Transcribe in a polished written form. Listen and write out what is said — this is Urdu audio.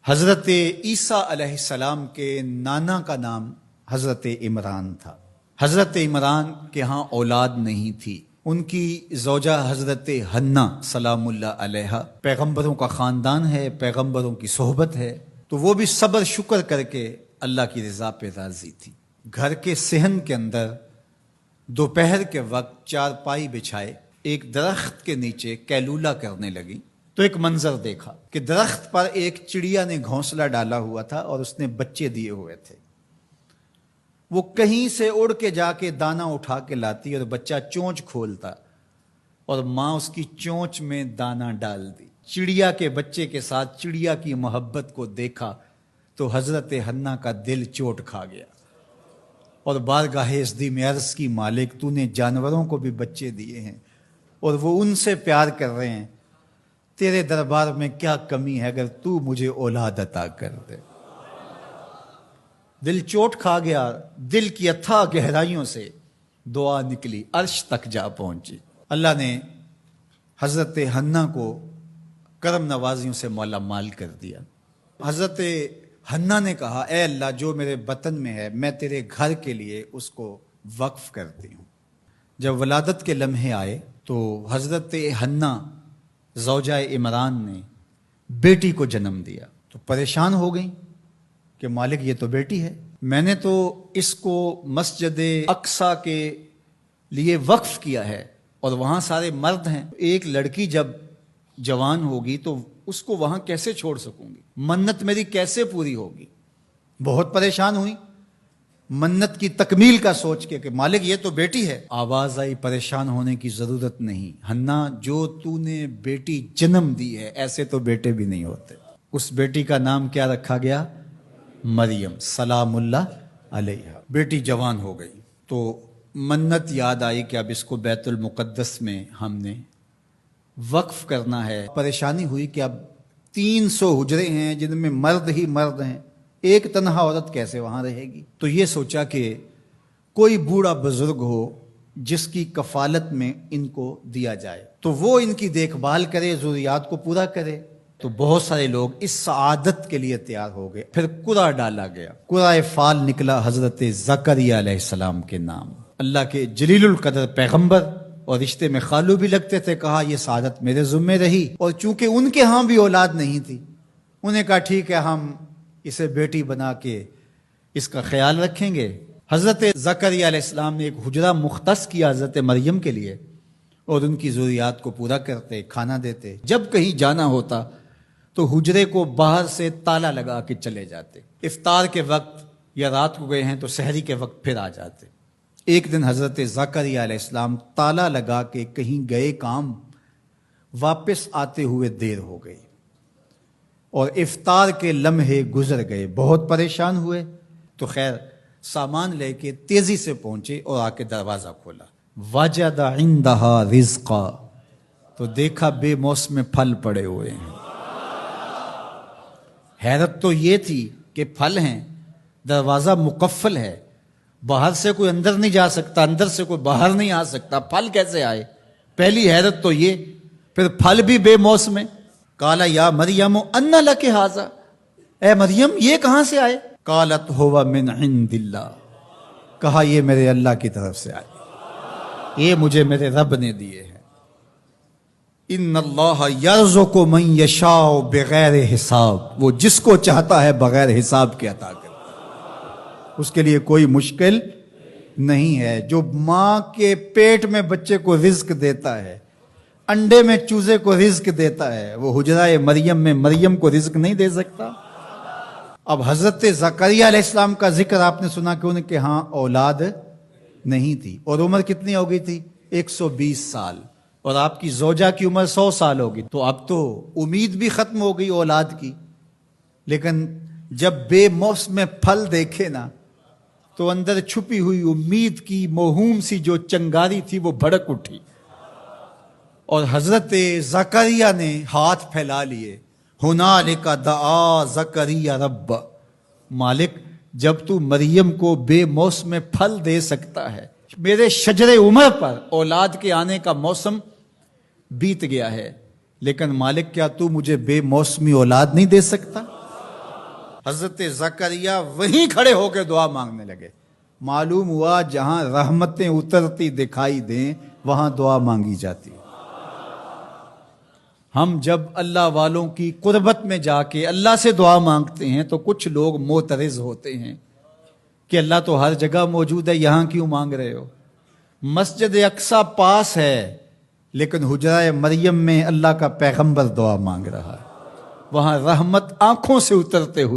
حضرت عیسیٰ علیہ السلام کے نانا کا نام حضرت عمران تھا۔ حضرت عمران کے ہاں اولاد نہیں تھی، ان کی زوجہ حضرت حنا سلام اللہ علیہا پیغمبروں کا خاندان ہے، پیغمبروں کی صحبت ہے، تو وہ بھی صبر شکر کر کے اللہ کی رضا پہ راضی تھی۔ گھر کے صحن کے اندر دوپہر کے وقت چارپائی بچھائے ایک درخت کے نیچے قیلولہ کرنے لگی تو ایک منظر دیکھا کہ درخت پر ایک چڑیا نے گھونسلہ ڈالا ہوا تھا اور اس نے بچے دیے ہوئے تھے۔ وہ کہیں سے اڑ کے جا کے دانہ اٹھا کے لاتی اور بچہ چونچ کھولتا اور ماں اس کی چونچ میں دانہ ڈال دی۔ چڑیا کے بچے کے ساتھ چڑیا کی محبت کو دیکھا تو حضرت حنا کا دل چوٹ کھا گیا اور بارگاہ ازدی میں عرض کی، مالک تو نے جانوروں کو بھی بچے دیے ہیں اور وہ ان سے پیار کر رہے ہیں، تیرے دربار میں کیا کمی ہے اگر تو مجھے اولاد عطا کر دے۔ دل چوٹ کھا گیا، دل کی اتھاہ گہرائیوں سے دعا نکلی، عرش تک جا پہنچی۔ اللہ نے حضرت حنا کو کرم نوازیوں سے مولا مال کر دیا۔ حضرت حنا نے کہا، اے اللہ جو میرے بطن میں ہے میں تیرے گھر کے لیے اس کو وقف کرتی ہوں۔ جب ولادت کے لمحے آئے تو حضرت حنا زوجہ عمران نے بیٹی کو جنم دیا تو پریشان ہو گئیں کہ مالک یہ تو بیٹی ہے، میں نے تو اس کو مسجد اقصیٰ کے لیے وقف کیا ہے اور وہاں سارے مرد ہیں، ایک لڑکی جب جوان ہوگی تو اس کو وہاں کیسے چھوڑ سکوں گی، منت میری کیسے پوری ہوگی۔ بہت پریشان ہوئی منت کی تکمیل کا سوچ کے کہ مالک یہ تو بیٹی ہے۔ آواز آئی، پریشان ہونے کی ضرورت نہیں حنا، جو تو نے بیٹی جنم دی ہے ایسے تو بیٹے بھی نہیں ہوتے۔ اس بیٹی کا نام کیا رکھا گیا؟ مریم سلام اللہ علیہا۔ بیٹی جوان ہو گئی تو منت یاد آئی کہ اب اس کو بیت المقدس میں ہم نے وقف کرنا ہے۔ پریشانی ہوئی کہ اب 300 حجرے ہیں جن میں مرد ہی مرد ہیں، ایک تنہا عورت کیسے وہاں رہے گی؟ تو یہ سوچا کہ کوئی بوڑھا بزرگ ہو جس کی کفالت میں ان کو دیا جائے تو وہ ان کی دیکھ بھال کرے، ضروریات کو پورا کرے۔ تو بہت سارے لوگ اس سعادت کے لیے تیار ہو گئے۔ پھر قرعہ ڈالا گیا، قرعہ فال نکلا حضرت زکریا علیہ السلام کے نام۔ اللہ کے جلیل القدر پیغمبر اور رشتے میں خالو بھی لگتے تھے، کہا یہ سعادت میرے ذمہ رہی، اور چونکہ ان کے ہاں بھی اولاد نہیں تھی انہوں نے کہا ٹھیک ہے ہم اسے بیٹی بنا کے اس کا خیال رکھیں گے۔ حضرت زکریا علیہ السلام نے ایک حجرہ مختص کیا حضرت مریم کے لیے اور ان کی ضروریات کو پورا کرتے، کھانا دیتے۔ جب کہیں جانا ہوتا تو حجرے کو باہر سے تالا لگا کے چلے جاتے، افطار کے وقت یا رات کو گئے ہیں تو سحری کے وقت پھر آ جاتے۔ ایک دن حضرت زکریا علیہ السلام تالا لگا کے کہیں گئے کام، واپس آتے ہوئے دیر ہو گئی اور افطار کے لمحے گزر گئے، بہت پریشان ہوئے تو خیر سامان لے کے تیزی سے پہنچے اور آ کے دروازہ کھولا، وجد عندہا رزقا، تو دیکھا بے موسم پھل پڑے ہوئے ہیں۔ حیرت تو یہ تھی کہ پھل ہیں، دروازہ مقفل ہے، باہر سے کوئی اندر نہیں جا سکتا، اندر سے کوئی باہر نہیں آ سکتا، پھل کیسے آئے؟ پہلی حیرت تو یہ، پھر پھل بھی بے موسم۔ قال یا مریم ان لک ھذا، اے مریم یہ کہاں سے آئے؟ قالت ھو من عند اللہ، کہا یہ میرے اللہ کی طرف سے آئے، یہ مجھے میرے رب نے دیے ہیں۔ ان اللہ یرزق من یشاء بغیر حساب، وہ جس کو چاہتا ہے بغیر حساب کے عطا کرتا ہے، اس کے لیے کوئی مشکل نہیں ہے۔ جو ماں کے پیٹ میں بچے کو رزق دیتا ہے، انڈے میں چوزے کو رزق دیتا ہے، وہ حجرہ مریم میں مریم کو رزق نہیں دے سکتا؟ اب حضرت زکریا علیہ السلام کا ذکر آپ نے سنا کہ ان کے ہاں اولاد نہیں تھی، اور عمر کتنی ہو گئی تھی؟ 120 سال، اور آپ کی زوجہ کی عمر 100 سال ہوگی، تو اب تو امید بھی ختم ہو گئی اولاد کی۔ لیکن جب بے موسم پھل دیکھے نا تو اندر چھپی ہوئی امید کی موہوم سی جو چنگاری تھی وہ بھڑک اٹھی، اور حضرت زکریا نے ہاتھ پھیلا لیے، ہنالک دعا زکریا رب، مالک جب تو مریم کو بے موسم پھل دے سکتا ہے، میرے شجر عمر پر اولاد کے آنے کا موسم بیت گیا ہے، لیکن مالک کیا تو مجھے بے موسمی اولاد نہیں دے سکتا؟ حضرت زکریا وہیں کھڑے ہو کے دعا مانگنے لگے. معلوم ہوا جہاں رحمتیں اترتی دکھائی دیں وہاں دعا مانگی جاتی. ہم جب اللہ والوں کی قربت میں جا کے اللہ سے دعا مانگتے ہیں تو کچھ لوگ معترض ہوتے ہیں کہ اللہ تو ہر جگہ موجود ہے، یہاں کیوں مانگ رہے ہو؟ مسجد اقصی پاس ہے لیکن حجرہ مریم میں اللہ کا پیغمبر دعا مانگ رہا ہے، وہاں رحمت آنکھوں سے اترتے ہوئے